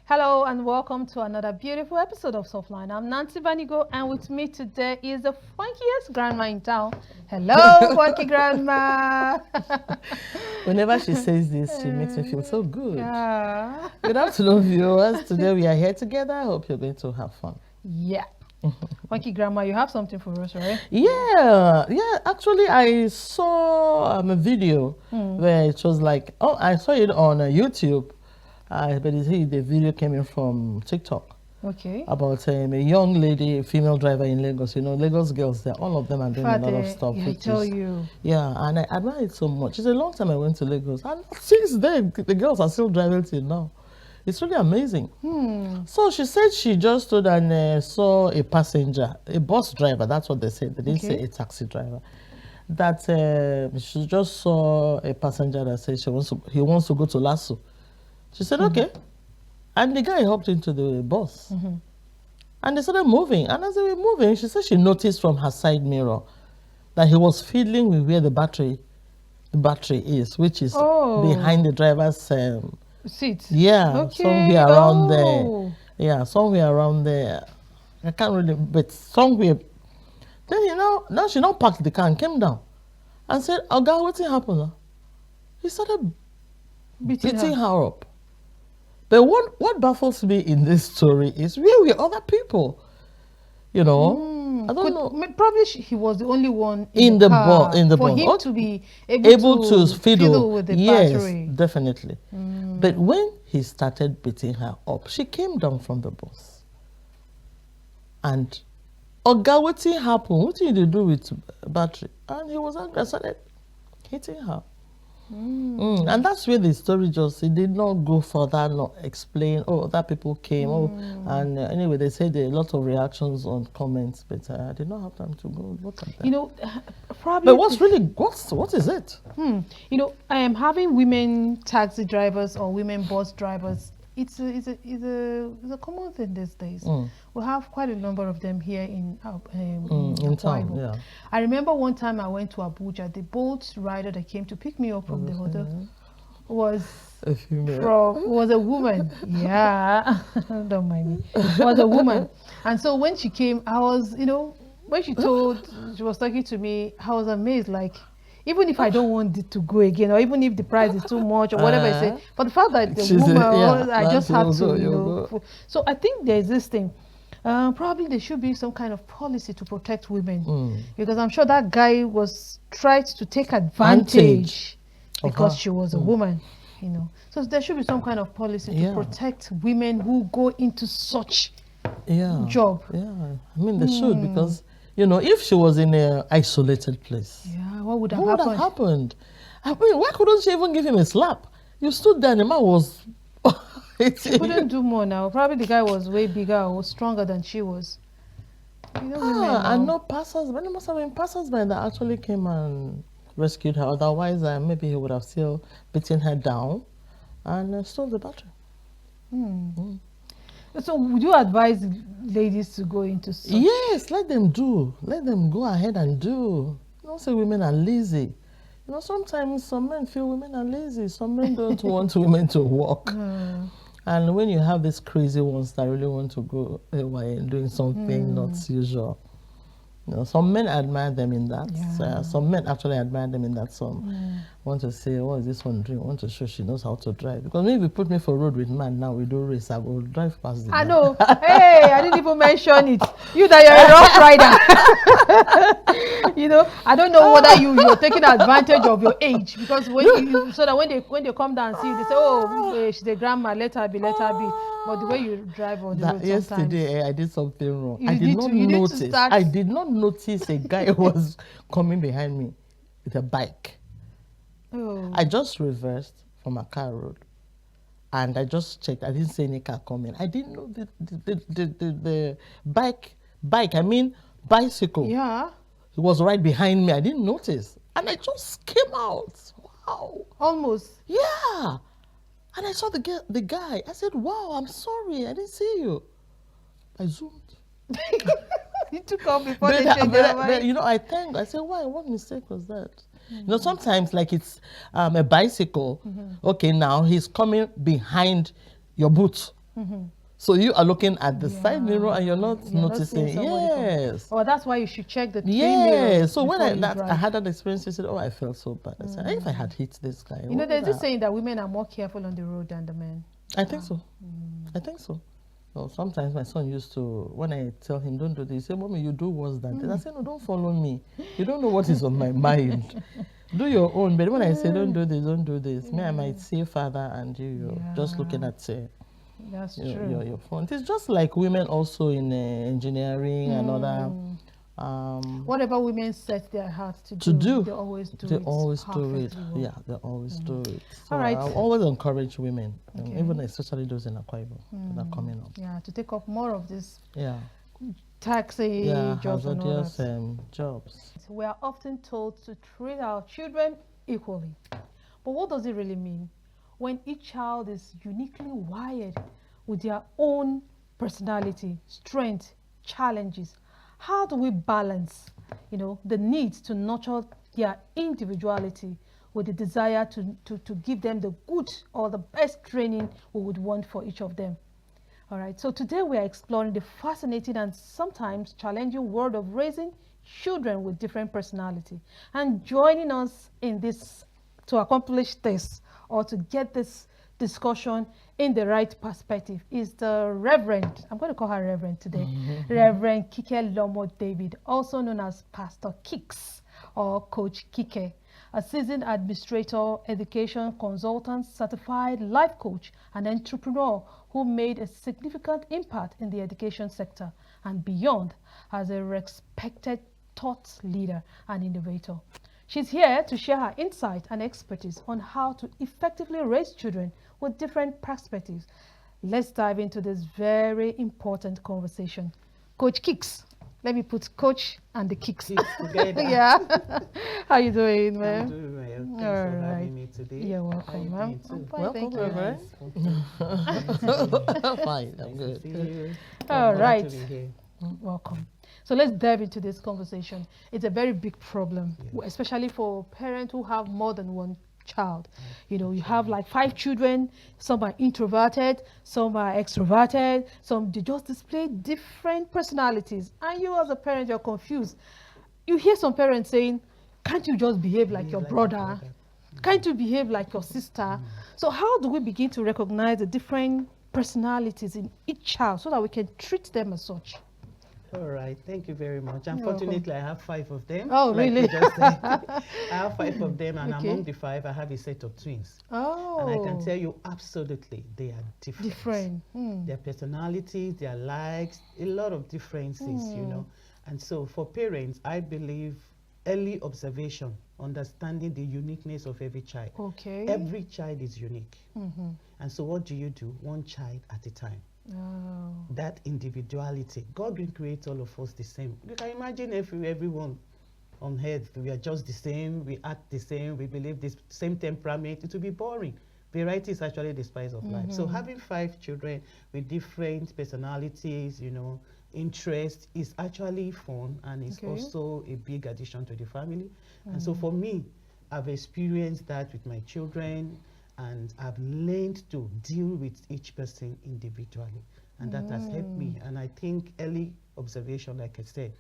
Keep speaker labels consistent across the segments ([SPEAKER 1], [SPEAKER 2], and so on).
[SPEAKER 1] Hello and welcome to another beautiful episode of Softline. I'm Nancy Banigo, and with me today is the funkiest grandma in town. Hello, funky grandma.
[SPEAKER 2] Whenever she says this, she makes me feel so good.
[SPEAKER 1] Yeah.
[SPEAKER 2] Good afternoon, viewers. Today we are here together. I hope you're going to have fun.
[SPEAKER 1] Yeah. Funky grandma, you have something for us, right?
[SPEAKER 2] Yeah. Actually, I saw a video where it was like, I saw it on YouTube. But the video came in from TikTok.
[SPEAKER 1] Okay.
[SPEAKER 2] About a young lady, a female driver in Lagos. You know, Lagos girls, all of them are doing a lot of stuff.
[SPEAKER 1] Yeah, I tell you.
[SPEAKER 2] Yeah, and I admire it so much. It's a long time I went to Lagos, and since then, the girls are still driving till now. It's really amazing. So she said she just stood and saw a passenger, a bus driver. That's what they said. They didn't say a taxi driver. That she just saw a passenger that said he wants to go to Lasso. She said, okay. And the guy hopped into the bus. And they started moving. And as they were moving, she said she noticed from her side mirror that he was fiddling with where the battery is, which is behind the driver's
[SPEAKER 1] seat.
[SPEAKER 2] Yeah,
[SPEAKER 1] Okay.
[SPEAKER 2] somewhere around there. Yeah, somewhere around there. I can't really, but somewhere. Then, now she now parked the car and came down and said, oh, God, what's happened? He started beating her up. But what baffles me in this story is where were other people? I don't know.
[SPEAKER 1] Probably he was the only one
[SPEAKER 2] in the car
[SPEAKER 1] for him to be able to fiddle with the battery.
[SPEAKER 2] Yes, definitely. But when he started beating her up, she came down from the bus. And, Oga, what happened? What did you do with battery? And he was angry and started hitting her. And that's where the story it did not go further, not explain. Other people came. And anyway, they said there are a lot of reactions on comments, but I did not have time to go look at that.
[SPEAKER 1] Probably.
[SPEAKER 2] But what is it?
[SPEAKER 1] I am having women taxi drivers or women bus drivers. It's a common thing these days. We have quite a number of them here in
[SPEAKER 2] town. Yeah.
[SPEAKER 1] I remember one time I went to Abuja. The boat rider that came to pick me up from the hotel was a woman. Yeah, don't mind me. Was a woman, and so when she came, I was when she was talking to me, I was amazed. Like, even if I don't want it to go again, or even if the price is too much, or whatever I say, but the fact that the woman, I just have to, So I think there's this thing. Probably there should be some kind of policy to protect women, because I'm sure that guy tried to take advantage because she was a woman, So there should be some kind of policy to protect women who go into such job.
[SPEAKER 2] Yeah, I mean they should, because if she was in an isolated place,
[SPEAKER 1] what would have
[SPEAKER 2] happened? I mean, why couldn't she even give him a slap? You stood there and the man was...
[SPEAKER 1] She couldn't do more now. Probably the guy was way bigger or stronger than she was.
[SPEAKER 2] And no passers, but there must have been passers-by that actually came and rescued her. Otherwise, maybe he would have still beaten her down and stole the battery.
[SPEAKER 1] So would you advise ladies to go into such?
[SPEAKER 2] Yes, let them do. Let them go ahead and do. Don't say women are lazy. Sometimes some men feel women are lazy. Some men don't want women to work. And when you have these crazy ones that really want to go away and doing something not usual, some men admire them in that. Some men actually admire them in that. Some want to say, what is this one doing? Want to show she knows how to drive. Because maybe you put me for road with man now, we do race, I will drive past the man.
[SPEAKER 1] I know. Hey, I didn't even mention it. You that you're a rough rider. I don't know whether you're taking advantage of your age, because so that when they come down and see you, they say, oh, she's a grandma, let her be. But the way you drive on the road
[SPEAKER 2] yesterday, I did something wrong. I did not notice a guy was coming behind me with a bike. I just reversed from a car road, and I just checked. I didn't see any car coming. I didn't know the bicycle.
[SPEAKER 1] Yeah.
[SPEAKER 2] It was right behind me. I didn't notice, and I just came out. Wow.
[SPEAKER 1] Almost.
[SPEAKER 2] Yeah. And I saw the guy. I said, wow, I'm sorry. I didn't see you. I zoomed.
[SPEAKER 1] You took off before they changed their mind.
[SPEAKER 2] I said, why? What mistake was that? Sometimes like it's a bicycle. Okay, now he's coming behind your boot. So you are looking at the side mirror and you're not noticing.
[SPEAKER 1] Yes. Oh, that's why you should check the three
[SPEAKER 2] mirrors.
[SPEAKER 1] mirrors.
[SPEAKER 2] So when I had that experience, I said, oh, I felt so bad. I said, if I had hit this guy.
[SPEAKER 1] You know, there's this saying that women are more careful on the road than the men.
[SPEAKER 2] I think so. I think so. Well, sometimes my son used to, when I tell him, don't do this, he say, Mommy, you do worse than this. I say, no, don't follow me. You don't know what is on my mind. Do your own. But when I say, don't do this, me, I might say, Father, and you're just looking at
[SPEAKER 1] that's true.
[SPEAKER 2] Your phone. It's just like women also in engineering and other.
[SPEAKER 1] Whatever women set their hearts to do, they always do it.
[SPEAKER 2] They always do it. Yeah, they always do it. So
[SPEAKER 1] all right.
[SPEAKER 2] I always encourage women, even especially those in Akwa Ibom that are coming up.
[SPEAKER 1] Yeah, to take up more of this.
[SPEAKER 2] Yeah.
[SPEAKER 1] Taxi jobs and all
[SPEAKER 2] that. Jobs.
[SPEAKER 1] We are often told to treat our children equally. But what does it really mean when each child is uniquely wired with their own personality, strength, challenges? How do we balance, the need to nurture their individuality with the desire to give them the good or the best training we would want for each of them? All right, so today we are exploring the fascinating and sometimes challenging world of raising children with different personality. And joining us in this, to accomplish this, or to get this discussion in the right perspective, is the Reverend, I'm going to call her Reverend today, Reverend Kike Lomo David, also known as Pastor Kicks or Coach Kike, a seasoned administrator, education consultant, certified life coach, and entrepreneur who made a significant impact in the education sector and beyond as a respected thought leader and innovator. She's here to share her insight and expertise on how to effectively raise children with different perspectives. Let's dive into this very important conversation. Coach Kicks. Let me put Coach and the Kicks
[SPEAKER 2] together.
[SPEAKER 1] Yeah. How you doing, man?
[SPEAKER 3] I'm doing well. Thanks for having me today.
[SPEAKER 1] You're welcome, ma'am.
[SPEAKER 3] I'm
[SPEAKER 1] fine,
[SPEAKER 2] welcome,
[SPEAKER 1] thank
[SPEAKER 2] you. Fine, I'm good.
[SPEAKER 1] All right. Welcome. So let's dive into this conversation. It's a very big problem, especially for parents who have more than one child. You have like 5 children, some are introverted, some are extroverted, some they just display different personalities. And you as a parent, you're confused. You hear some parents saying, can't you just behave like your brother? Can't you behave like your sister? So how do we begin to recognize the different personalities in each child so that we can treat them as such?
[SPEAKER 3] All right, thank you very much. Unfortunately, I have 5 of them.
[SPEAKER 1] Oh, like really?
[SPEAKER 3] I have 5 of them, and among the 5, I have a set of twins.
[SPEAKER 1] Oh.
[SPEAKER 3] And I can tell you absolutely, they are different. Their personalities, their likes, a lot of differences, And so for parents, I believe early observation, understanding the uniqueness of every child.
[SPEAKER 1] Okay.
[SPEAKER 3] Every child is unique. And so what do? One child at a time.
[SPEAKER 1] Oh.
[SPEAKER 3] That individuality. God didn't create all of us the same. You can imagine if everyone on earth, we are just the same, we act the same, we believe the same temperament, it will be boring. Variety is actually the spice of life. So having 5 children with different personalities, interests is actually fun, and it's also a big addition to the family. And so for me, I've experienced that with my children, and I've learned to deal with each person individually. And that has helped me. And I think early observation, like I said,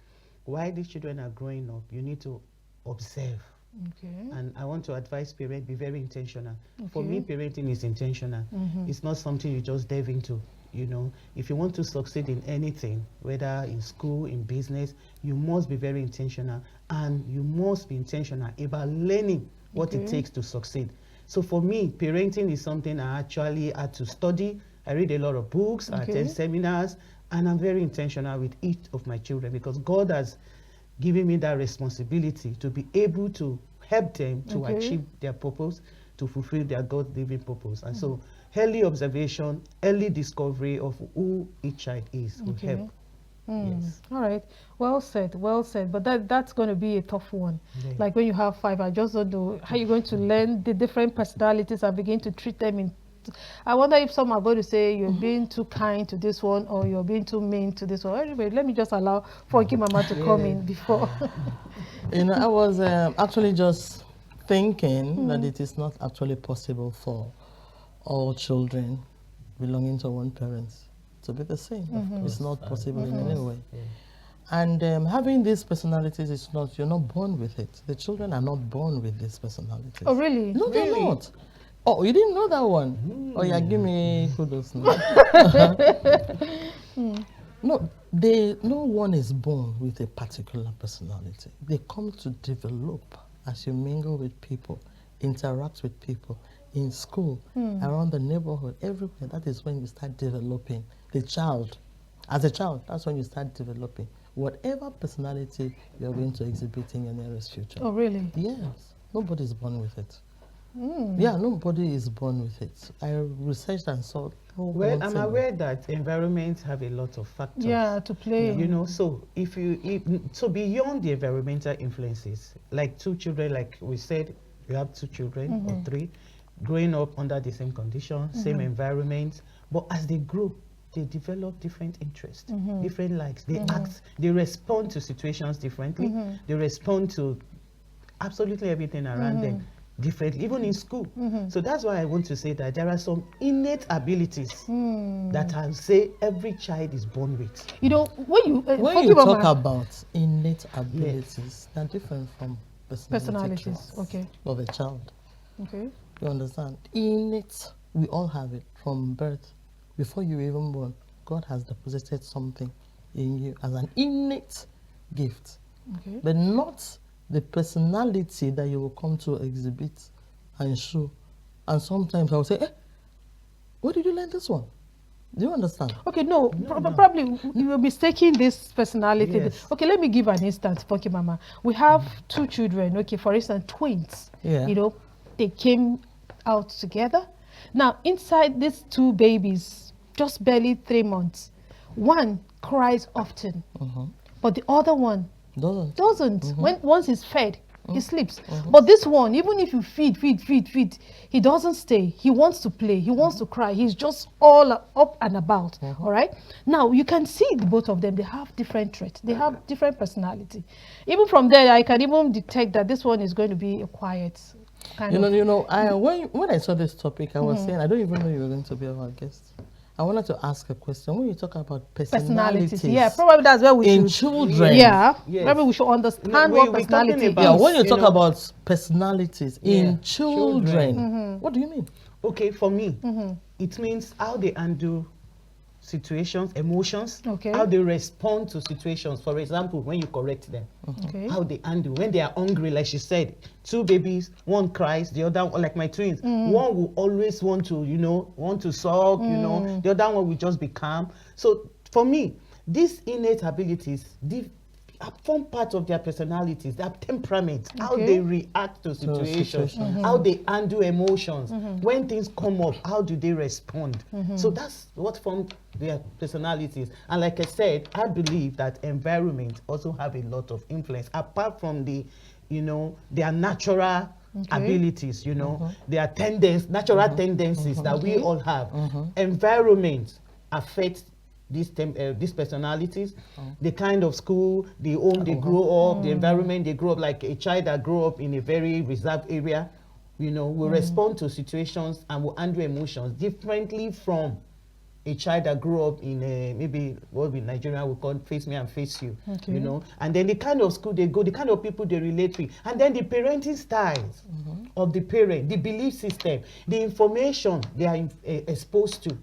[SPEAKER 3] while these children are growing up, you need to observe.
[SPEAKER 1] Okay.
[SPEAKER 3] And I want to advise parents, be very intentional. For me, parenting is intentional. It's not something you just dive into. If you want to succeed in anything, whether in school, in business, you must be very intentional. And you must be intentional about learning what it takes to succeed. So for me, parenting is something I actually had to study. I read a lot of books, I attend seminars, and I'm very intentional with each of my children because God has given me that responsibility to be able to help them to achieve their purpose, to fulfill their God-given purpose. And so early observation, early discovery of who each child is will help. Yes.
[SPEAKER 1] All right. Well said. But that's going to be a tough one. Like when you have 5, I just don't know how you're going to learn the different personalities and begin to treat them in. I wonder if some are going to say you're being too kind to this one or you're being too mean to this one. Anyway, let me just allow Funky Mama to come in before.
[SPEAKER 2] I was actually just thinking that it is not actually possible for all children belonging to one parent to be the same. It's not possible in any way.
[SPEAKER 3] Yeah.
[SPEAKER 2] And having these personalities is not, you're not born with it. The children are not born with these personalities.
[SPEAKER 1] Oh, really?
[SPEAKER 2] No, they're
[SPEAKER 3] Really?
[SPEAKER 2] not. Oh, you didn't know that one? Oh, yeah, give me kudos now. No, no one is born with a particular personality. They come to develop as you mingle with people, interact with people, in school, around the neighborhood, everywhere. That is when you start developing the child. As a child, that's when you start developing whatever personality you're going to exhibit in your nearest future.
[SPEAKER 1] Oh, really?
[SPEAKER 2] Yes. Nobody's born with it. Yeah, nobody is born with it. I researched and saw.
[SPEAKER 3] Well, I'm aware that environments have a lot of factors.
[SPEAKER 1] Yeah, to play.
[SPEAKER 3] You know, so so beyond the environmental influences, like two children, like we said, you have two children or three, growing up under the same conditions, same environment, but as they grow, they develop different interests, different likes. They act, they respond to situations differently. They respond to absolutely everything around them differently, even in school. So that's why I want to say that there are some innate abilities that I say every child is born with.
[SPEAKER 1] You know, when you
[SPEAKER 2] talk about innate abilities, they're different from
[SPEAKER 1] personalities. Okay.
[SPEAKER 2] Of a child.
[SPEAKER 1] Okay.
[SPEAKER 2] You understand? Innate, we all have it from birth. Before you were even born, God has deposited something in you as an innate gift.
[SPEAKER 1] Okay.
[SPEAKER 2] But not the personality that you will come to exhibit and show. And sometimes I will say, where did you learn this one? Do you understand?
[SPEAKER 1] Okay, no, probably you will be mistaking this personality.
[SPEAKER 3] Yes.
[SPEAKER 1] Okay, let me give an instance, Poki Mama. We have two children, okay, for instance, twins.
[SPEAKER 2] Yeah.
[SPEAKER 1] You know, they came out together. Now, inside these two babies, just barely 3 months, one cries often, but the other one doesn't. Once he's fed, he sleeps. But this one, even if you feed, he doesn't stay. He wants to play. He wants to cry. He's just all up and about. All right. Now you can see the both of them. They have different traits. They have different personality. Even from there, I can even detect that this one is going to be a quiet kind of.
[SPEAKER 2] When I saw this topic, I was saying I don't even know you were going to be our guest. I wanted to ask a question. When you talk about personalities,
[SPEAKER 1] yeah, probably that's where we
[SPEAKER 2] in
[SPEAKER 1] should.
[SPEAKER 2] Children,
[SPEAKER 1] yeah,
[SPEAKER 3] yes.
[SPEAKER 1] Maybe we should understand what personality is.
[SPEAKER 2] Yeah, when you talk about personalities in children, what do you mean?
[SPEAKER 3] Okay, for me, it means how they handle situations, emotions, how they respond to situations. For example, when you correct them, how they handle when they are hungry. Like she said, two babies, one cries, the other, like my twins, one will always want to suck, the other one will just be calm. So for me, these innate abilities, form part of their personalities, their temperament, how they react to situations, how they handle emotions. When things come up, how do they respond? So that's what forms their personalities. And like I said, I believe that environment also have a lot of influence, apart from their natural abilities, their natural tendencies that we all have. Environment affects these personalities, the kind of school, the home they grow up, the environment they grow up. Like a child that grew up in a very reserved area, will respond to situations and will handle emotions differently from a child that grew up in maybe what we Nigeria would call face me and face you, and then the kind of school they go, the kind of people they relate with, and then the parenting styles of the parent, the belief system, the information they are exposed to.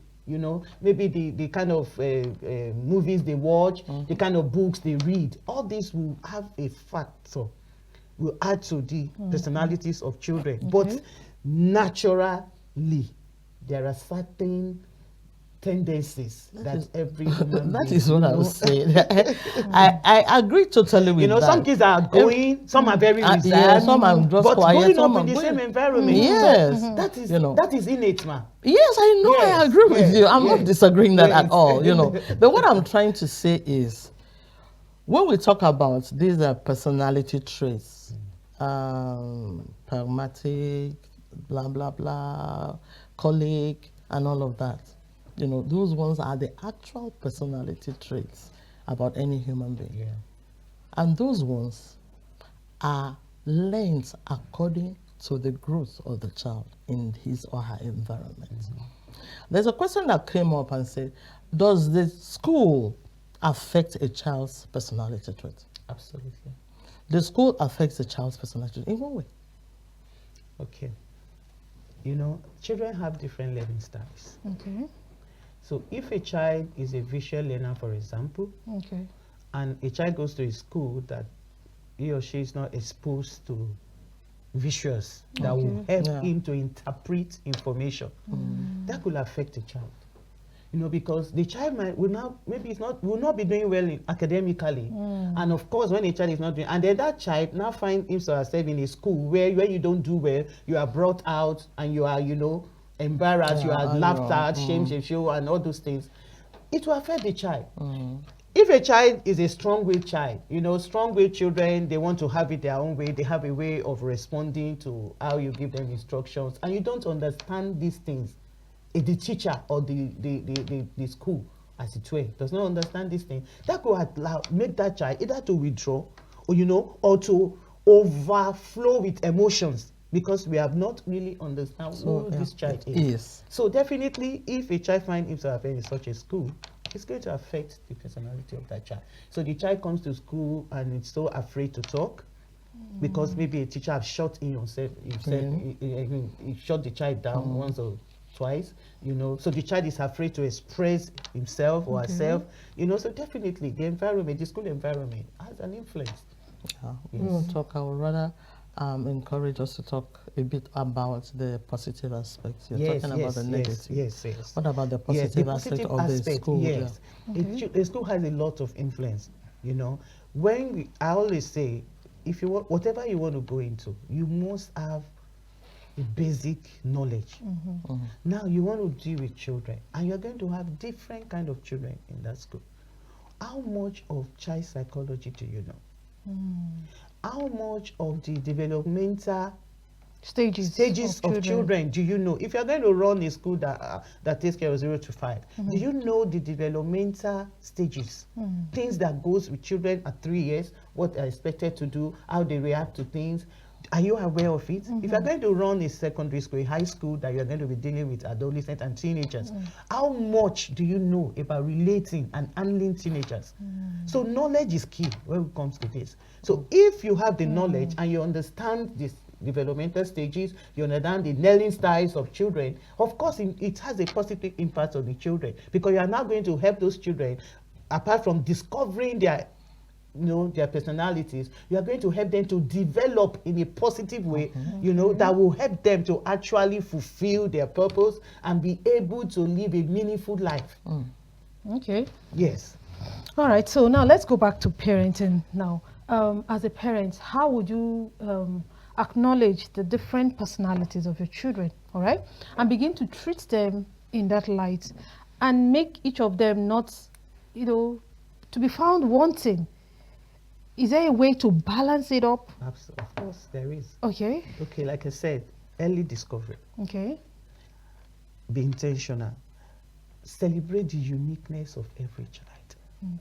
[SPEAKER 3] Maybe the kind of movies they watch, the kind of books they read. All this will have a factor, will add to the personalities of children. But naturally, there are certain tendencies that every human
[SPEAKER 2] that
[SPEAKER 3] being,
[SPEAKER 2] is what I was saying. I agree totally with that.
[SPEAKER 3] Some kids are outgoing, some are very reserved,
[SPEAKER 2] some are just
[SPEAKER 3] but
[SPEAKER 2] quiet,
[SPEAKER 3] growing up in the same environment.
[SPEAKER 2] Yes,
[SPEAKER 3] so that is innate, man.
[SPEAKER 2] Yes, I know.
[SPEAKER 3] Yes,
[SPEAKER 2] I agree with you. I'm not disagreeing that at all. But what I'm trying to say is, when we talk about these personality traits, pragmatic, blah blah blah, colic, and all of that. Those ones are the actual personality traits about any human being.
[SPEAKER 3] Yeah.
[SPEAKER 2] And those ones are learned according to the growth of the child in his or her environment. There's a question that came up and said, does the school affect a child's personality trait?
[SPEAKER 3] Absolutely.
[SPEAKER 2] The school affects the child's personality in what way?
[SPEAKER 3] Okay. You know, children have different learning styles.
[SPEAKER 1] Okay.
[SPEAKER 3] So if a child is a visual learner, for example,
[SPEAKER 1] Okay.
[SPEAKER 3] and a child goes to a school that he or she is not exposed to visuals that will help him to interpret information, that could affect the child. You know, because the child will not be doing well academically, and of course, when a child is not doing, and then that child now find himself or herself in a school where you don't do well, you are brought out and you are, you know, embarrassed, you are laughed at, shame, and all those things. It will affect the child. If a child is a strong-willed child, you know, strong-willed children, they want to have it their own way. They have a way of responding to how you give them instructions, and you don't understand these things. If the teacher or the school, as it were, does not understand these things, that could make that child either to withdraw, or, you know, or to overflow with emotions, because we have not really understand who this child is. So definitely, if a child finds himself in such a school, it's going to affect the personality of that child. So the child comes to school and it's so afraid to talk, because maybe a teacher has shut in himself, he shut the child down once or twice, you know. So the child is afraid to express himself or herself, you know. So definitely the environment, the school environment, has an influence.
[SPEAKER 2] We will talk. I would rather encourage us to talk a bit about the positive aspects. You're talking about the negative.
[SPEAKER 3] Yes.
[SPEAKER 2] What about the positive aspect of the school?
[SPEAKER 3] Yes. The school has a lot of influence, you know. I always say, if you want, whatever you want to go into, you must have a basic knowledge. Now you want to deal with children, and you're going to have different kind of children in that school. How much of child psychology do you know? How much of the developmental stages of children do you know? If you're going to run a school that takes care of 0 to 5, do you know the developmental stages? Things that goes with children at 3 years, what they're expected to do, how they react to things. Are you aware of it? If you're going to run a secondary school, a high school that you're going to be dealing with adolescents and teenagers, how much do you know about relating and handling teenagers? So knowledge is key when it comes to this. So if you have the knowledge and you understand this developmental stages, you understand the learning styles of children, of course it has a positive impact on the children, because you are now going to help those children, apart from discovering their personalities, you are going to help them to develop in a positive way, you know, that will help them to actually fulfill their purpose and be able to live a meaningful life.
[SPEAKER 1] Okay.
[SPEAKER 3] Yes.
[SPEAKER 1] All right, so now let's go back to parenting now. As a parent, how would you acknowledge the different personalities of your children, all right, and begin to treat them in that light and make each of them not, you know, to be found wanting? Is there a way to balance it up?
[SPEAKER 3] Absolutely. Of course, there is.
[SPEAKER 1] Okay.
[SPEAKER 3] Okay, like I said, early discovery.
[SPEAKER 1] Okay.
[SPEAKER 3] Be intentional. Celebrate the uniqueness of every child.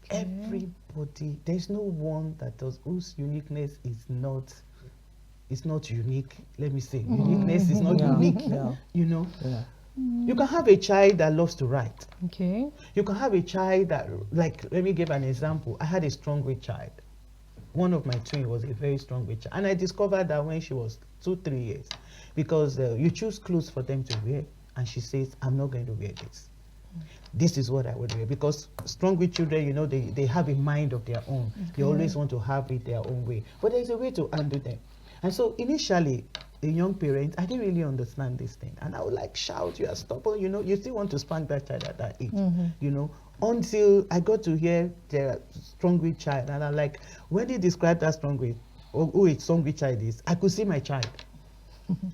[SPEAKER 3] Okay. Everybody, there's no one whose uniqueness is not unique. Let me say, uniqueness is not unique. You know. Yeah. You can have a child that loves to write.
[SPEAKER 1] Okay.
[SPEAKER 3] You can have a child that, like, let me give an example. I had a strong-willed child. One of my twins was a very strong-willed child. And I discovered that when she was 2-3 years, because you choose clothes for them to wear, and she says, I'm not going to wear this. This is what I would wear. Because strong-willed children, you know, they have a mind of their own. Okay. They always want to have it their own way. But there's a way to handle them. And so initially, a young parent, I didn't really understand this thing. And I would like shout, you are stubborn, you know, you still want to spank that child at that age, you know, until I got to hear their strong-willed child. And I'm like, when they describe that strong-willed, or who a strong-willed child is, I could see my child,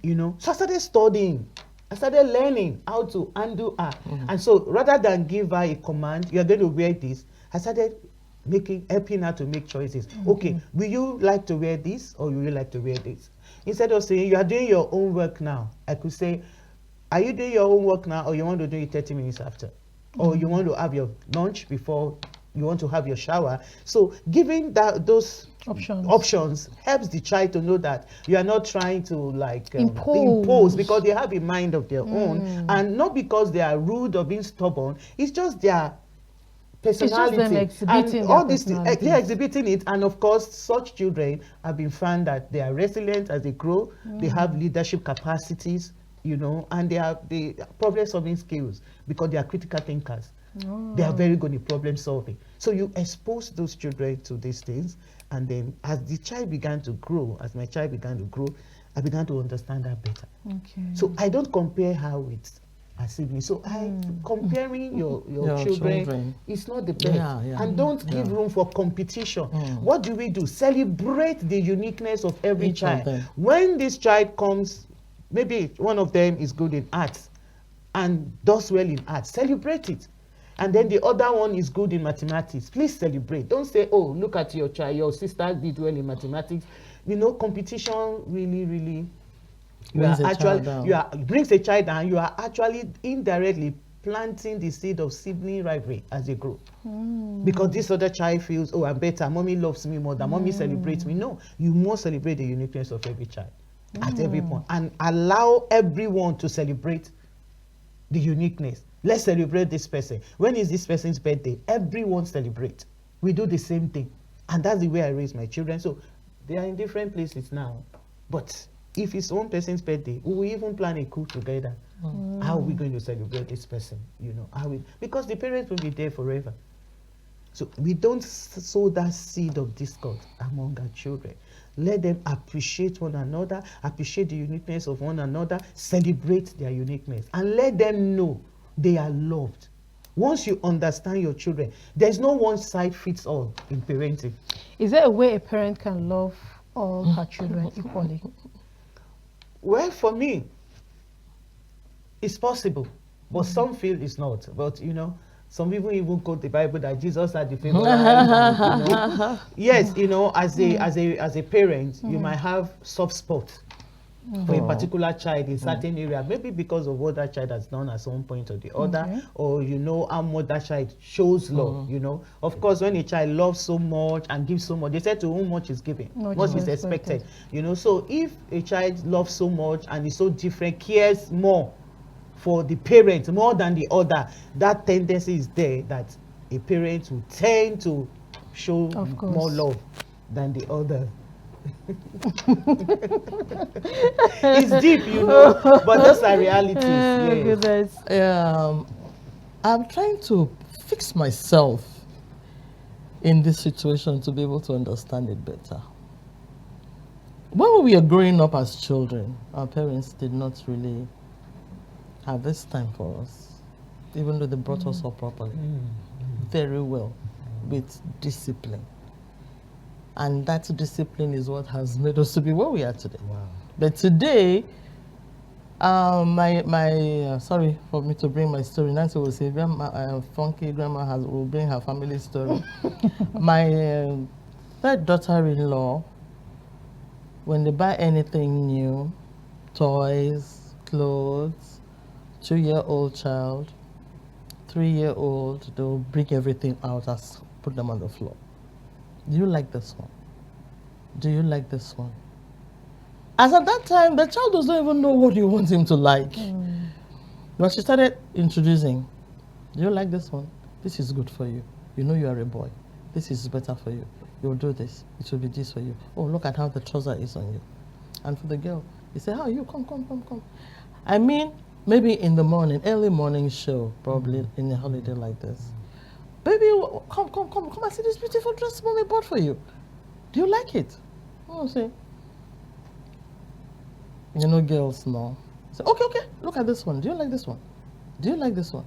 [SPEAKER 3] you know. So I started studying. I started learning how to handle her. And so rather than give her a command, you're going to wear this, I started helping her to make choices. Okay, will you like to wear this, or will you like to wear this? Instead of saying, you are doing your own work now, I could say, are you doing your own work now, or you want to do it 30 minutes after? Or you want to have your lunch before you want to have your shower. So giving those options helps the child to know that you are not trying to like impose, because they have a mind of their own, and not because they are rude or being stubborn. It's just their personality,
[SPEAKER 1] it's just them exhibiting
[SPEAKER 3] and all
[SPEAKER 1] their
[SPEAKER 3] this they're exhibiting it. And of course, such children have been found that they are resilient as they grow. They have leadership capacities, you know, and they have the problem solving skills because they are critical thinkers. They are very good in problem solving. So you expose those children to these things, and then as the child began to grow, as my child began to grow, I began to understand that better. So I don't compare her with her siblings. So comparing your children is not the best. And don't give room for competition. What do we do? Celebrate the uniqueness of every child. When this child comes, maybe one of them is good in arts and does well in arts, celebrate it. And then the other one is good in mathematics. Please celebrate. Don't say, oh, look at your child, your sister did well in mathematics. You know, competition really brings a child down. You are actually indirectly planting the seed of sibling rivalry as they grow. Because this other child feels, oh, I'm better. Mommy loves me more than mommy celebrates me. No, you must celebrate the uniqueness of every child at every point, and allow everyone to celebrate the uniqueness. Let's celebrate this person. When is this person's birthday? Everyone celebrate. We do the same thing. And that's the way I raise my children. So they are in different places now. But if it's one person's birthday, we will even plan a cook together. How are we going to celebrate this person? You know, because the parents will be there forever. So we don't sow that seed of discord among our children. Let them appreciate one another, appreciate the uniqueness of one another, celebrate their uniqueness, and let them know they are loved. Once you understand your children, there's no one size fits all in parenting.
[SPEAKER 1] Is there a way a parent can love all her children equally?
[SPEAKER 3] Well, for me, it's possible, but some feel it's not. But you know, some people even quote the Bible that Jesus had the favor. Yes, you know, as a parent, you might have soft spot for a particular child in certain area, maybe because of what that child has done at some point or the other, or you know how much that child shows love. You know, of course, when a child loves so much and gives so much, they say to whom much is given, much is expected. You know, so if a child loves so much and is so different, cares more for the parent more than the other, that tendency is there that a parent will tend to show more love than the other. It's deep, you know, but those are realities.
[SPEAKER 2] I'm trying to fix myself in this situation to be able to understand it better. When we were growing up as children, our parents did not really have this time for us, even though they brought us up properly, very well, with discipline. And that discipline is what has made us to be where we are today. But today, sorry for me to bring my story. Nancy will say, funky grandma will bring her family story. My third daughter-in-law, when they buy anything new, toys, clothes, 2-year-old child, 3-year-old, they'll bring everything out and put them on the floor. Do you like this one? Do you like this one? As at that time, the child does not even know what you want him to like. But she started introducing, do you like this one? This is good for you. You know you are a boy. This is better for you. You'll do this. It will be this for you. Oh, look at how the trouser is on you. And for the girl, you say, you come. I mean, maybe in the morning, early morning show, probably in a holiday like this. Baby, come and see this beautiful dress mommy bought for you. Do you like it? Oh, see. You know, girls now. Say, okay, look at this one. Do you like this one? Do you like this one?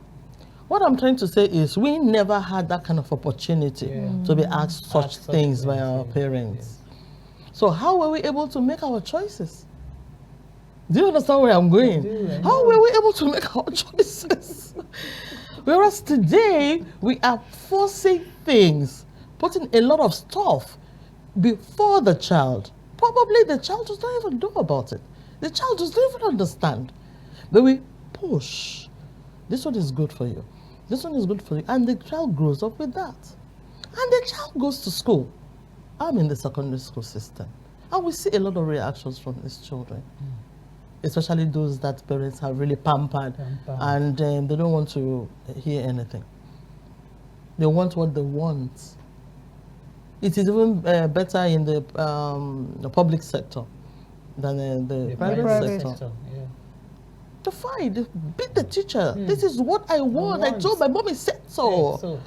[SPEAKER 2] What I'm trying to say is we never had that kind of opportunity to be asked such things by our parents. So how were we able to make our choices? Do you understand where I'm going? How were we able to make our choices? Whereas today, we are forcing things, putting a lot of stuff before the child. Probably the child does not even know about it. The child does not even understand. But we push. This one is good for you. This one is good for you. And the child grows up with that. And the child goes to school. I'm in the secondary school system. And we see a lot of reactions from these children. Especially those that parents have really pampered. And they don't want to hear anything. They want what they want. It is even better in the public sector than the private sector.
[SPEAKER 3] Yeah.
[SPEAKER 2] The fight, they beat the teacher. This is what I want. I told my mom, he said so.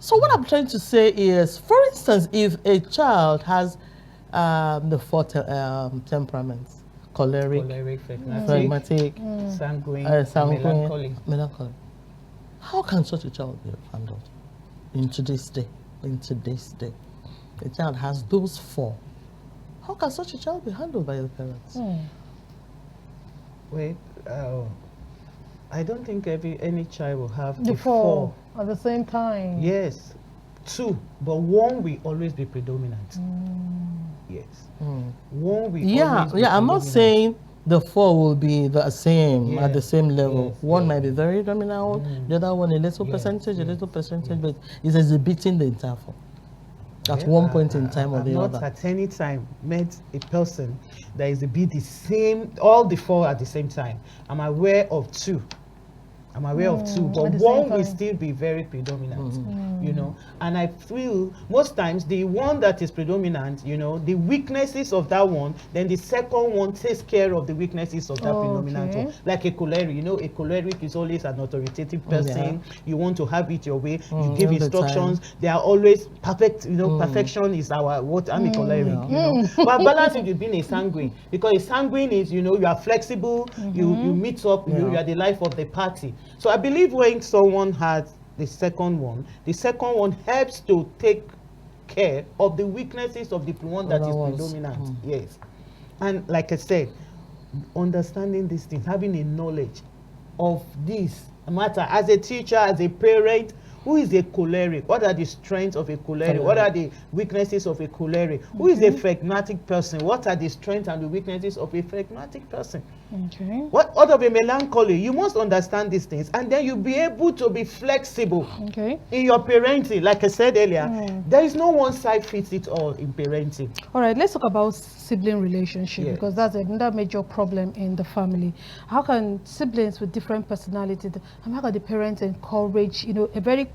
[SPEAKER 2] So what I'm trying to say is, for instance, if a child has the four temperaments, choleric, phlegmatic,
[SPEAKER 3] sanguine,
[SPEAKER 2] melancholy, how can such a child be handled in today's day? A child has those four. How can such a child be handled by the parents?
[SPEAKER 3] Wait, I don't think any child will have
[SPEAKER 1] the four at the same time.
[SPEAKER 3] Yes, two, but one will always be predominant. Yes, one will always be
[SPEAKER 2] I'm not saying the four will be the same at the same level. One might be very dominant, the other one a little percentage, but it's exhibiting the entire four. At one point in time or the other.
[SPEAKER 3] Not at any time met a person that is the same, all the four at the same time. I'm aware of two. But one will still be very predominant, you know. And I feel most times the one that is predominant, you know, the weaknesses of that one, then the second one takes care of the weaknesses of that predominant one. Like a choleric, you know, a choleric is always an authoritative person. You want to have it your way. You give instructions. They are always perfect, you know, perfection is what I'm a choleric, you know. But balance it with being a sanguine, because a sanguine is, you know, you are flexible, you meet up, you are the life of the party. So I believe when someone has the second one helps to take care of the weaknesses of the one that is predominant. Yes. And like I said, understanding these things, having a knowledge of this matter as a teacher, as a parent. Who is a choleric? What are the strengths of a choleric? What are the weaknesses of a choleric? Who is a phlegmatic person? What are the strengths and the weaknesses of a phlegmatic person? What of a melancholy? You must understand these things, and then you'll be able to be flexible in your parenting. Like I said earlier, there is no one size fits it all in parenting.
[SPEAKER 1] All right, let's talk about sibling relationship, because that's another major problem in the family. How can siblings with different personalities, and how can the parents encourage, you know, a very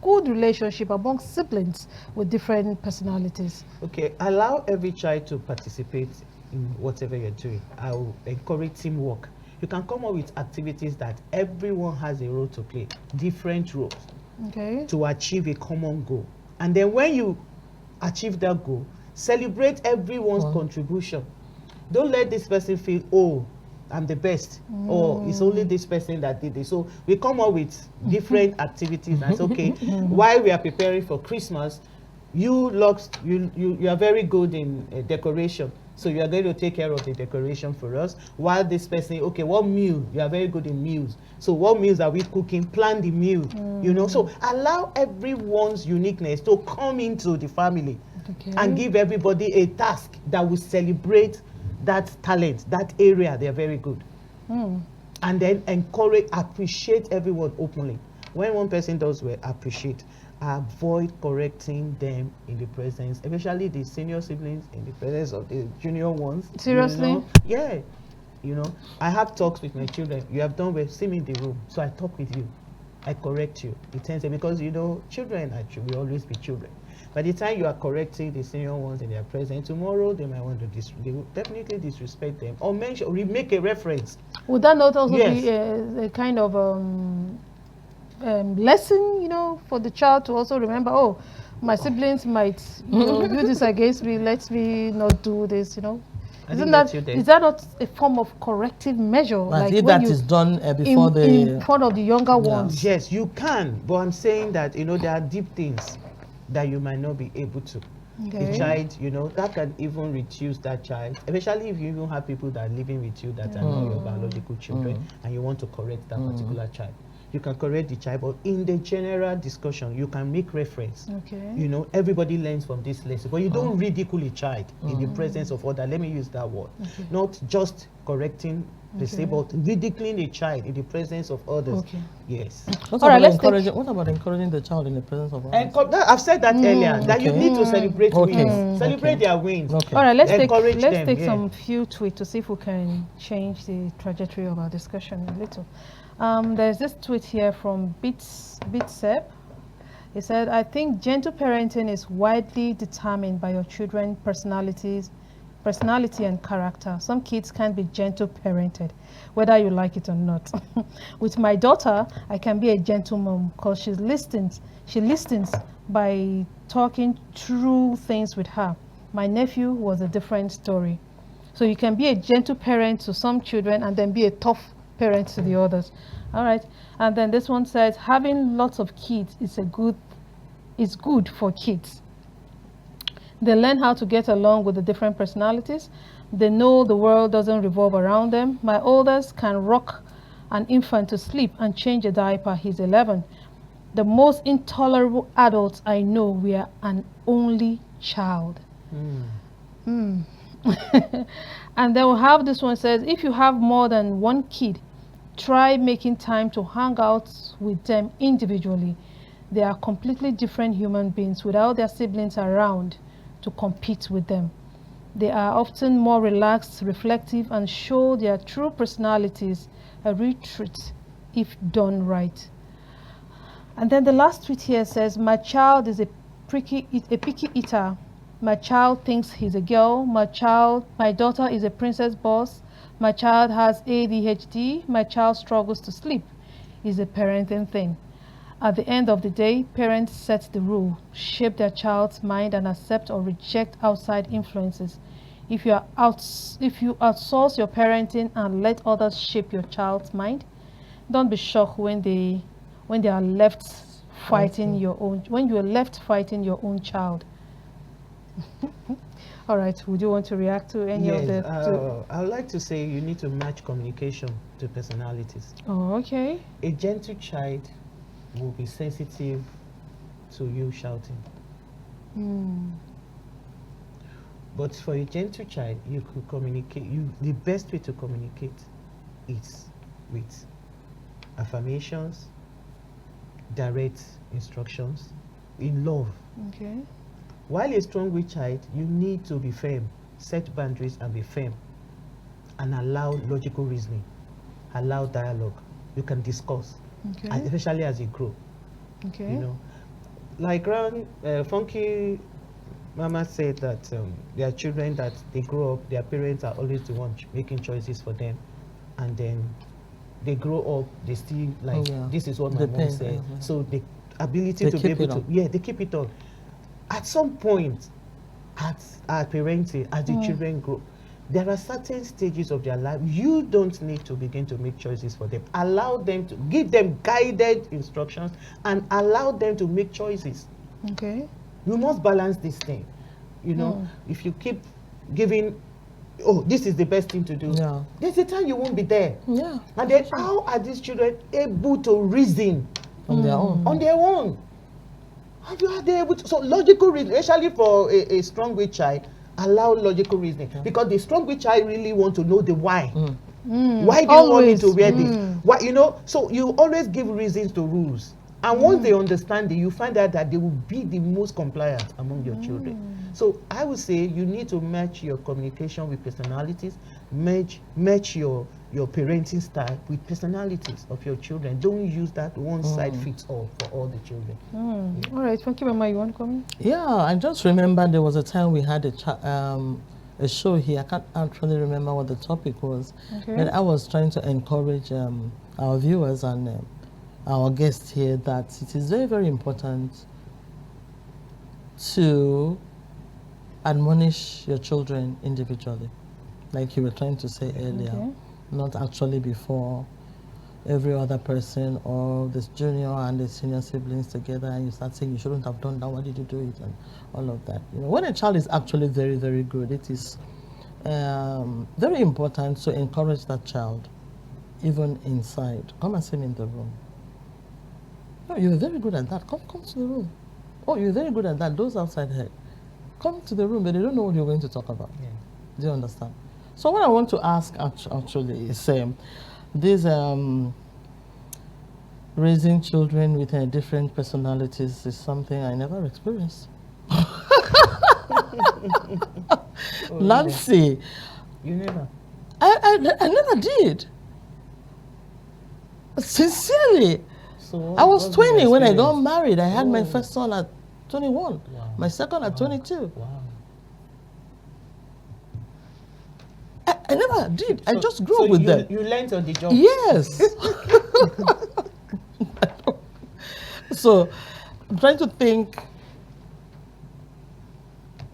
[SPEAKER 1] good relationship among siblings with different personalities?
[SPEAKER 3] Okay, allow every child to participate in whatever you're doing. I will encourage teamwork. You can come up with activities that everyone has a role to play, different roles, to achieve a common goal. And then when you achieve that goal, celebrate everyone's contribution. Don't let this person feel, oh, I'm the best, or it's only this person that did it. So we come up with different activities, and it's okay. While we are preparing for Christmas, you are very good in decoration, so you are going to take care of the decoration for us. While this person, okay, what meal? You are very good in meals, so what meals are we cooking? Plan the meal, you know. So allow everyone's uniqueness to come into the family, and give everybody a task that will celebrate that talent, that area. They're very good. And then appreciate everyone openly. When one person does well, appreciate. Avoid correcting them in the presence, especially the senior siblings, in the presence of the junior ones.
[SPEAKER 1] Seriously?
[SPEAKER 3] You know? Yeah. You know, I have talks with my children. You have done well, see me in the room. So I talk with you. I correct you. It tends to, because, you know, children will always be children. By the time you are correcting the senior ones in their presence, tomorrow they might want to they will definitely disrespect them or mention or make a reference.
[SPEAKER 1] Would that not also be a kind of lesson, you know, for the child to also remember, oh, my siblings might, you know, do this against me, let me not do this, you know? Is that not a form of corrective measure?
[SPEAKER 2] Like if that is done before
[SPEAKER 1] in front of the younger ones?
[SPEAKER 3] Yes, you can, but I'm saying that, you know, there are deep things that you might not be able to. The child, you know, that can even reduce that child, especially if you even have people that are living with you that are not your biological children, and you want to correct that particular child. you can correct the child, but in the general discussion, you can make reference.
[SPEAKER 1] Okay.
[SPEAKER 3] You know, everybody learns from this lesson, but you don't ridicule a child in the presence of other. Let me use that word.
[SPEAKER 1] Okay.
[SPEAKER 3] Not just correcting the
[SPEAKER 1] Okay.
[SPEAKER 3] same, but ridiculing a child in the presence of others.
[SPEAKER 1] Okay.
[SPEAKER 3] Yes.
[SPEAKER 2] What
[SPEAKER 1] All right,
[SPEAKER 2] about
[SPEAKER 1] let's
[SPEAKER 2] encouraging? What about encouraging the child in the presence of others?
[SPEAKER 3] And I've said that earlier, that you
[SPEAKER 2] Okay.
[SPEAKER 3] need to celebrate
[SPEAKER 2] Okay.
[SPEAKER 3] wins. Celebrate
[SPEAKER 2] Okay.
[SPEAKER 3] their wins.
[SPEAKER 2] Okay.
[SPEAKER 1] All right, let's
[SPEAKER 3] Encourage
[SPEAKER 1] take
[SPEAKER 3] them, yeah.
[SPEAKER 1] some few tweets to see if we can change the trajectory of our discussion a little. There's this tweet here from Bitsep. He said, "I think gentle parenting is widely determined by your children's personality and character. Some kids can't be gentle parented, whether you like it or not. With my daughter, I can be a gentle mom because she listens by talking through things with her. My nephew was a different story. So you can be a gentle parent to some children and then be a tough parent to the others." All right. And then this one says, having lots of kids is good for kids. They learn how to get along with the different personalities. They know the world doesn't revolve around them. My oldest can rock an infant to sleep and change a diaper. He's 11. The most intolerable adults I know were an only child. And then we'll have this one says, if you have more than one kid, try making time to hang out with them individually. They are completely different human beings without their siblings around to compete with them. They are often more relaxed, reflective, and show their true personalities a real treat if done right. And then the last tweet here says, my child is a picky eater. My child thinks he's a girl. My daughter is a princess boss. My child has ADHD. My child struggles to sleep. It's a parenting thing. At the end of the day, parents set the rule, shape their child's mind, and accept or reject outside influences. If you outsource your parenting and let others shape your child's mind, don't be shocked when they are left fighting your own. When you are left fighting your own child. All right. Would you want to react to any of the?
[SPEAKER 3] I would like to say you need to match communication to personalities.
[SPEAKER 1] Oh, okay.
[SPEAKER 3] A gentle child will be sensitive to you shouting. But for a gentle child, you could communicate. The best way to communicate is with affirmations, direct instructions, in love.
[SPEAKER 1] Okay.
[SPEAKER 3] While a strong-willed child, you need to be firm, set boundaries and be firm, and allow logical reasoning, allow dialogue. You can discuss, especially as you grow.
[SPEAKER 1] Okay.
[SPEAKER 3] You know, like Funky Mama said that there are children that they grow up, their parents are always the one making choices for them, and then they grow up, they still like, this is what my mom said. So the ability to be able to, they keep it on. At some point, as parenting, as the children grow, there are certain stages of their life you don't need to begin to make choices for them. Allow them to give them guided instructions and allow them to make choices.
[SPEAKER 1] Okay.
[SPEAKER 3] You must balance this thing. You know, if you keep giving, oh, this is the best thing to do, there's a time you won't be there.
[SPEAKER 2] Yeah.
[SPEAKER 3] And then how are these children able to reason
[SPEAKER 2] on their own?
[SPEAKER 3] On their own. How are they able to? So logical reasoning, especially for a strong-willed child, allow logical reasoning, because the strong-willed child really want to know the why. Why do you want me to wear this? Why, you know? So you always give reasons to rules, and once they understand it, you find out that they will be the most compliant among your children. So I would say you need to match your communication with personalities, match your parenting style with personalities of your children. Don't use that one size fits all for all the children.
[SPEAKER 1] All right, thank you, Mama. You want to comment?
[SPEAKER 2] Yeah, I just remember there was a time we had a show here. I can't actually remember what the topic was, but I was trying to encourage our viewers and our guests here that it is very, very important to admonish your children individually, like you were trying to say earlier. Not actually before every other person or this junior and the senior siblings together, and you start saying you shouldn't have done that, why did you do it, and all of that. You know, when a child is actually very, very good, it is very important to encourage that child, even inside. Come and see me in the room. Oh, you're very good at that. Come to the room. Oh, you're very good at that. Those outside here, come to the room, but they don't know what you're going to talk about.
[SPEAKER 3] Yeah.
[SPEAKER 2] Do you understand? So what I want to ask actually is this raising children with different personalities is something I never experienced. Nancy,
[SPEAKER 3] you never.
[SPEAKER 2] I never did. Sincerely.
[SPEAKER 3] So
[SPEAKER 2] I was 20 when I got married. I had my first son at 21,
[SPEAKER 3] Wow.
[SPEAKER 2] my second at 22.
[SPEAKER 3] Wow.
[SPEAKER 2] I never did. I just grew
[SPEAKER 3] so
[SPEAKER 2] up with them.
[SPEAKER 3] You learned on the job.
[SPEAKER 2] Yes. So, I'm trying to think,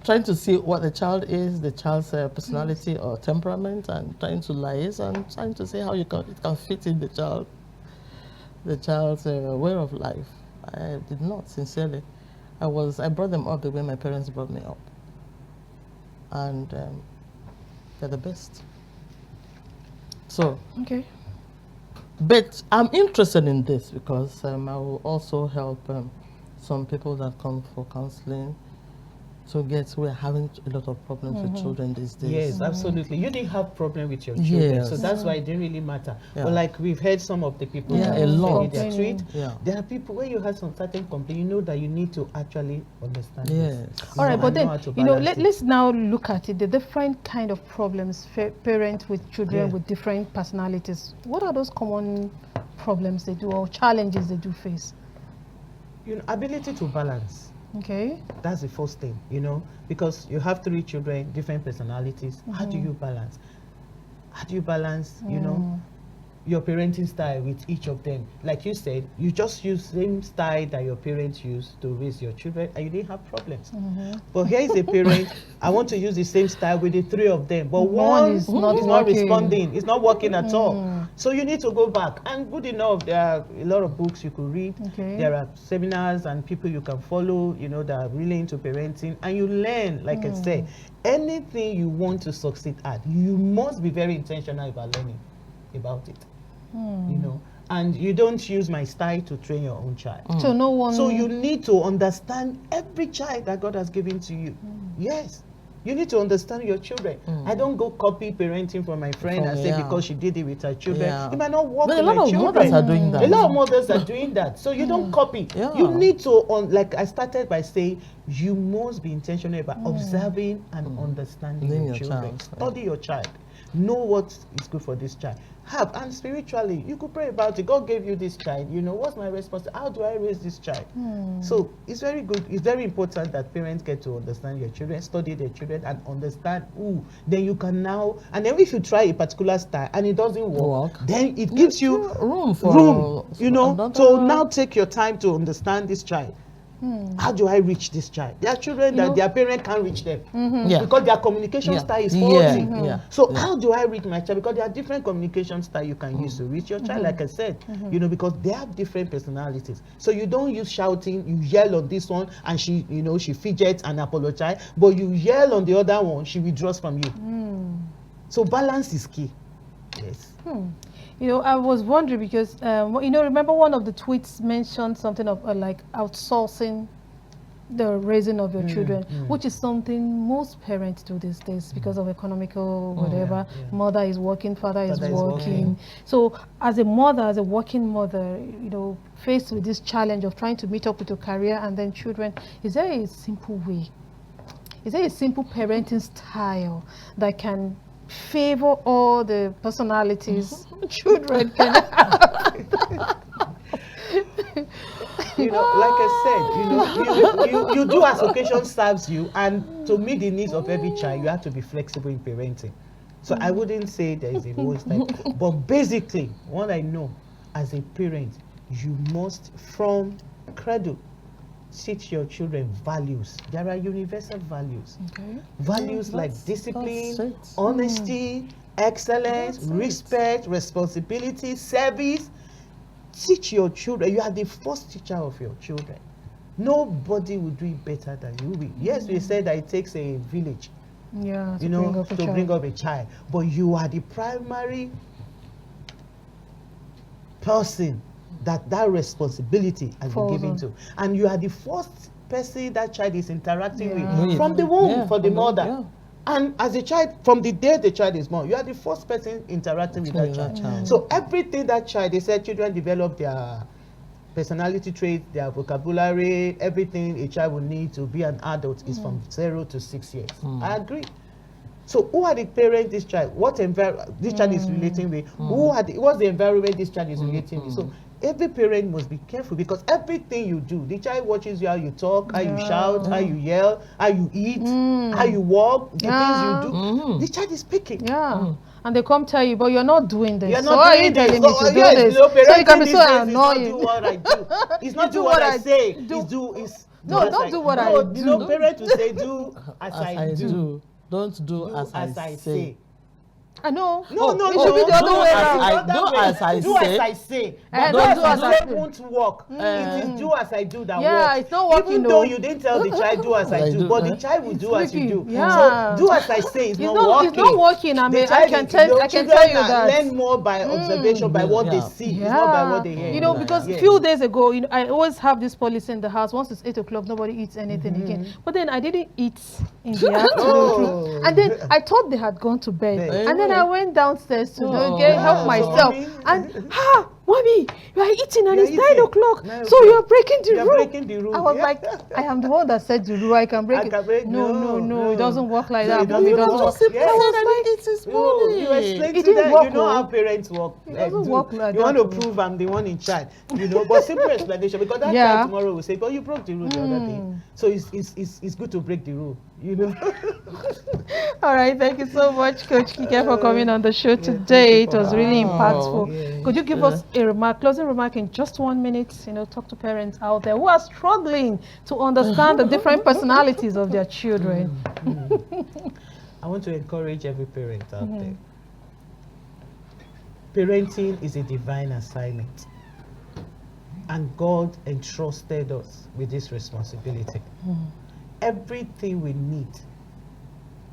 [SPEAKER 2] trying to see what the child is, the child's personality or temperament, and trying to liaise and trying to see how it can fit in the child's way of life. I did not, sincerely. I brought them up the way my parents brought me up, and they're the best. So,
[SPEAKER 1] Okay.
[SPEAKER 2] but I'm interested in this because I will also help some people that come for counseling to get, we're having a lot of problems with children these days.
[SPEAKER 3] Yes, absolutely. You didn't have problem with your children,
[SPEAKER 2] Yes.
[SPEAKER 3] so that's why it didn't really matter.
[SPEAKER 2] Yeah.
[SPEAKER 3] But like we've heard some of the people
[SPEAKER 2] Yeah,
[SPEAKER 3] that
[SPEAKER 2] a lot.
[SPEAKER 3] in the street,
[SPEAKER 2] Yeah.
[SPEAKER 3] there are people when you have some certain complaint, you know that you need to actually understand.
[SPEAKER 2] Yes.
[SPEAKER 3] This.
[SPEAKER 1] All right,
[SPEAKER 3] And
[SPEAKER 1] but
[SPEAKER 3] know
[SPEAKER 1] then,
[SPEAKER 3] how to
[SPEAKER 1] you know,
[SPEAKER 3] balance it.
[SPEAKER 1] let's now look at it, the different kind of problems parents with children
[SPEAKER 3] Yeah.
[SPEAKER 1] with different personalities. What are those common problems they do or challenges they do face?
[SPEAKER 3] You know, ability to balance.
[SPEAKER 1] Okay.
[SPEAKER 3] That's the first thing, you know, because you have 3 children, different personalities. How do you balance? How do you balance, you know, your parenting style with each of them? Like you said, you just use same style that your parents used to raise your children and you didn't have problems. But here is a parent, I want to use the same style with the 3 of them, but one is not
[SPEAKER 1] working.
[SPEAKER 3] responding, it's not working at all. So you need to go back. And good enough, there are a lot of books you could read.
[SPEAKER 1] Okay.
[SPEAKER 3] There are seminars and people you can follow, you know, that are really into parenting. And you learn, like I say, anything you want to succeed at, you must be very intentional about learning about it. You know, and you don't use my style to train your own child.
[SPEAKER 1] So no one.
[SPEAKER 3] So you need to understand every child that God has given to you. Yes. You need to understand your children. I don't go copy parenting from my friend and say because she did it with her children.
[SPEAKER 2] Yeah.
[SPEAKER 3] It might not work
[SPEAKER 2] But
[SPEAKER 3] with
[SPEAKER 2] a lot
[SPEAKER 3] my
[SPEAKER 2] of
[SPEAKER 3] children.
[SPEAKER 2] mothers are doing that.
[SPEAKER 3] A lot of mothers are doing that. So you don't copy.
[SPEAKER 2] Yeah.
[SPEAKER 3] You need to, like I started by saying, you must be intentional about observing and understanding
[SPEAKER 2] Knowing
[SPEAKER 3] your
[SPEAKER 2] your
[SPEAKER 3] children.
[SPEAKER 2] child.
[SPEAKER 3] Study your child. Know what is good for this child. And spiritually, you could pray about it. God gave you this child. You know, what's my responsibility? How do I raise this child? So it's very good. It's very important that parents get to understand your children, study their children, and understand who. Then you can now, and then if you try a particular style and it doesn't work. Then it gives you
[SPEAKER 2] room for
[SPEAKER 3] you know,
[SPEAKER 2] another-
[SPEAKER 3] to now take your time to understand this child. How do I reach this child? There are children that their parent can't reach them
[SPEAKER 2] Yeah.
[SPEAKER 3] because their communication
[SPEAKER 2] Yeah.
[SPEAKER 3] style is
[SPEAKER 2] Yeah.
[SPEAKER 3] faulty.
[SPEAKER 2] Yeah.
[SPEAKER 3] So
[SPEAKER 2] Yeah.
[SPEAKER 3] how do I reach my child? Because there are different communication style you can use to reach your child, like I said, you know, because they have different personalities. So you don't use shouting, you yell on this one and she, you know, she fidgets and apologize, but you yell on the other one, she withdraws from you. So balance is key. Yes.
[SPEAKER 1] You know, I was wondering because, you know, remember one of the tweets mentioned something of like outsourcing the raising of your children, which is something most parents do these days because of economical whatever.
[SPEAKER 3] Yeah.
[SPEAKER 1] Mother is working, father is
[SPEAKER 3] Father is
[SPEAKER 1] working.
[SPEAKER 3] working.
[SPEAKER 1] So as a mother, as a working mother, you know, faced with this challenge of trying to meet up with your career and then children, is there a simple way? Is there a simple parenting style that can favor all the personalities children can have?
[SPEAKER 3] You know, like I said, you do as occasion serves you, and to meet the needs of every child, you have to be flexible in parenting. So I wouldn't say there is a one style, but basically, what I know as a parent, you must from cradle teach your children values. There are universal values.
[SPEAKER 1] Okay.
[SPEAKER 3] Values like
[SPEAKER 2] That's
[SPEAKER 3] discipline,
[SPEAKER 2] it.
[SPEAKER 3] honesty, excellence, respect, responsibility, service. Teach your children. You are the first teacher of your children. Nobody will do it better than you will. Yes, we said that it takes a village,
[SPEAKER 1] Yeah,
[SPEAKER 3] you know, to bring up a child. But you are the primary person that responsibility has been given
[SPEAKER 1] on.
[SPEAKER 3] to. And you are the first person that child is interacting
[SPEAKER 1] Yeah.
[SPEAKER 3] with from the womb for the mother.
[SPEAKER 2] Yeah.
[SPEAKER 3] And as a child, from the day the child is born, you are the first person interacting with that child. So everything that child, they said children develop their personality traits, their vocabulary, everything a child will need to be an adult is from 0 to 6 years. I agree. So who are the parents this child? What this child is relating with? What's the environment this child is relating with? So every parent must be careful, because everything you do, the child watches you, how you talk, how you shout, how you yell, how you eat, how you walk, the things you do. The child is speaking.
[SPEAKER 1] Yeah. And they come tell you, but you're not doing this.
[SPEAKER 3] You're
[SPEAKER 1] so
[SPEAKER 3] not
[SPEAKER 1] are you
[SPEAKER 3] doing
[SPEAKER 1] telling
[SPEAKER 3] this.
[SPEAKER 1] me
[SPEAKER 3] So,
[SPEAKER 1] to do
[SPEAKER 3] yes,
[SPEAKER 1] this?
[SPEAKER 3] you know,
[SPEAKER 1] So you can be
[SPEAKER 3] parenting
[SPEAKER 1] so
[SPEAKER 3] these days
[SPEAKER 1] annoying.
[SPEAKER 3] is not do what I do. It's not
[SPEAKER 1] do
[SPEAKER 3] do what I
[SPEAKER 1] what
[SPEAKER 3] say.
[SPEAKER 1] do.
[SPEAKER 3] It's do is
[SPEAKER 1] No,
[SPEAKER 3] as
[SPEAKER 1] don't do what
[SPEAKER 3] no,
[SPEAKER 1] I
[SPEAKER 3] You know,
[SPEAKER 1] do.
[SPEAKER 3] parents will say do as
[SPEAKER 2] As
[SPEAKER 3] I do.
[SPEAKER 2] Don't do as I say.
[SPEAKER 1] I know.
[SPEAKER 3] No, no,
[SPEAKER 1] It should be the other
[SPEAKER 2] do
[SPEAKER 1] way
[SPEAKER 2] as
[SPEAKER 1] around.
[SPEAKER 2] I do as I
[SPEAKER 3] do as
[SPEAKER 2] say.
[SPEAKER 3] I say.
[SPEAKER 1] Eh,
[SPEAKER 3] But
[SPEAKER 1] don't
[SPEAKER 3] do
[SPEAKER 1] do
[SPEAKER 3] as
[SPEAKER 1] as
[SPEAKER 3] I
[SPEAKER 1] I
[SPEAKER 3] say
[SPEAKER 1] do.
[SPEAKER 3] won't work. It is do as I do that
[SPEAKER 1] Yeah,
[SPEAKER 3] works.
[SPEAKER 1] it's not working,
[SPEAKER 3] Even
[SPEAKER 1] no.
[SPEAKER 3] though you didn't tell the child do as I do, but the child will do as you do.
[SPEAKER 1] Yeah.
[SPEAKER 3] So do as I say is
[SPEAKER 1] It's
[SPEAKER 3] not
[SPEAKER 1] not
[SPEAKER 3] working.
[SPEAKER 1] It's not working. I
[SPEAKER 3] The
[SPEAKER 1] mean, I
[SPEAKER 3] child
[SPEAKER 1] can
[SPEAKER 3] is-
[SPEAKER 1] tell.
[SPEAKER 3] the
[SPEAKER 1] I can
[SPEAKER 3] children
[SPEAKER 1] tell you
[SPEAKER 3] are
[SPEAKER 1] that.
[SPEAKER 3] learn more by observation, by what they see. It's not by what they hear.
[SPEAKER 1] You know, because
[SPEAKER 3] Yeah.
[SPEAKER 1] few days ago, you know, I always have this policy in the house. Once it's 8 o'clock, nobody eats anything again. But then I didn't eat in the afternoon. And then I thought they had gone to bed. And then I went downstairs to help myself. And mommy, you are eating and it's 9 o'clock. So you are breaking the rule.
[SPEAKER 3] Breaking the rule.
[SPEAKER 1] I was like, I am the one that said the rule. I can break it. No, it doesn't work like that.
[SPEAKER 3] doesn't
[SPEAKER 1] It doesn't
[SPEAKER 3] work.
[SPEAKER 1] work.
[SPEAKER 3] Yes.
[SPEAKER 1] I was like,
[SPEAKER 2] It is
[SPEAKER 3] You
[SPEAKER 2] funny.
[SPEAKER 3] explain
[SPEAKER 1] It
[SPEAKER 3] to
[SPEAKER 1] didn't
[SPEAKER 3] them,
[SPEAKER 1] work,
[SPEAKER 3] you know
[SPEAKER 1] oh.
[SPEAKER 3] how parents work.
[SPEAKER 1] doesn't
[SPEAKER 3] do.
[SPEAKER 1] work like
[SPEAKER 3] you want
[SPEAKER 1] that,
[SPEAKER 3] to
[SPEAKER 1] oh.
[SPEAKER 3] prove I'm the one in charge, you know. But simple explanation, because that child tomorrow will say, "But you broke the rule the other day." So it's good to break the rule, you know.
[SPEAKER 1] all right, thank you so much, Coach Kike, for coming on the show today. It was really impactful.
[SPEAKER 3] Yeah.
[SPEAKER 1] Could you give us a closing remark in just 1 minute? You know, talk to parents out there who are struggling to understand the different personalities of their children.
[SPEAKER 3] I want to encourage every parent out there. Parenting is a divine assignment, and God entrusted us with this responsibility. Everything we need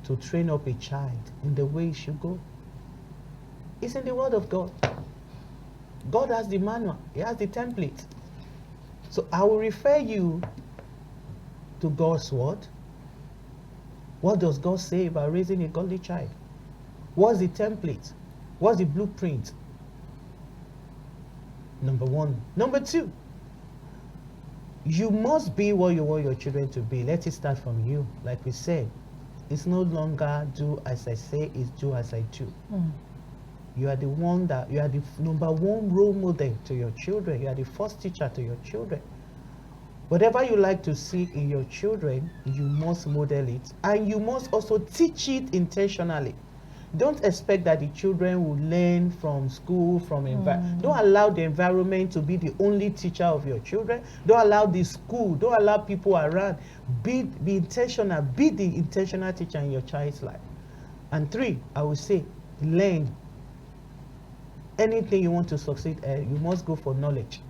[SPEAKER 3] to train up a child in the way he should go is in the Word of God. God has the manual, He has the template. So I will refer you to God's Word. What does God say about raising a godly child? What's the template? What's the blueprint? Number one. Number two, you must be what you want your children to be. Let it start from you. Like we said, it's no longer do as I say, it's do as I do. You are the one that, you are the number one role model to your children. You are the first teacher to your children. Whatever you like to see in your children, you must model it. And you must also teach it intentionally. Don't expect that the children will learn from school, from environment. Don't allow the environment to be the only teacher of your children. Don't allow the school, don't allow people around. Be intentional, be the intentional teacher in your child's life. And three, I would say, learn. Anything you want to succeed, you must go for knowledge.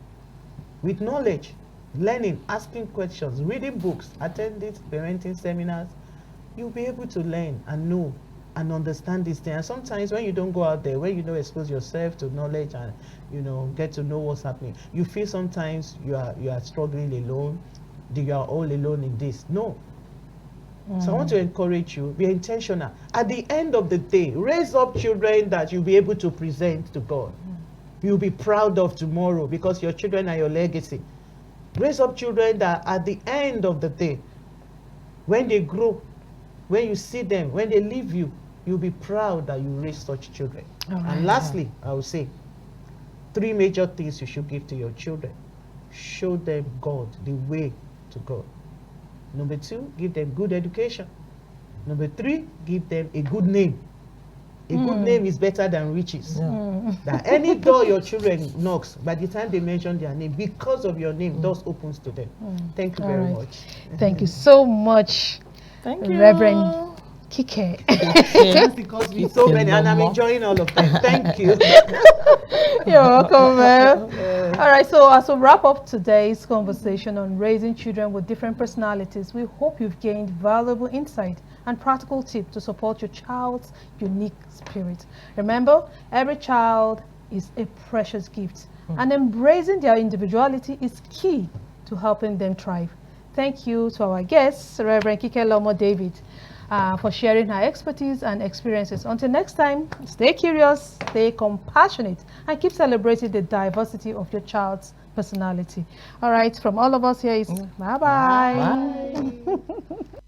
[SPEAKER 3] With knowledge, learning, asking questions, reading books, attending parenting seminars, you'll be able to learn and know and understand these things. And sometimes when you don't go out there, when you don't expose yourself to knowledge and, you know, get to know what's happening, you feel sometimes you are struggling alone, you are all alone in this. No. So I want to encourage you, be intentional. At the end of the day, raise up children that you'll be able to present to God. You'll be proud of tomorrow because your children are your legacy. Raise up children that at the end of the day, when they grow, when you see them, when they leave you, you'll be proud that you raised such children. And lastly, I will say, 3 major things you should give to your children. Show them God, the way to God. Number 2, give them good education. Number 3, give them a good name. A good name is better than riches. That any door your children knocks, by the time they mention their name, because of your name, doors opens to them. Thank you very much.
[SPEAKER 1] Thank you so much,
[SPEAKER 2] Thank you.
[SPEAKER 1] Reverend Kike.
[SPEAKER 3] Just because we so many, and I'm enjoying all of them. Thank you.
[SPEAKER 1] You're welcome, man. All right, so as we wrap up today's conversation on raising children with different personalities, we hope you've gained valuable insight and practical tips to support your child's unique spirit. Remember, every child is a precious gift, And embracing their individuality is key to helping them thrive. Thank you to our guest, Reverend Kike Lomo David, for sharing her expertise and experiences. Until next time, stay curious, stay compassionate, and keep celebrating the diversity of your child's personality. All right, from all of us here is bye-bye.
[SPEAKER 2] Bye.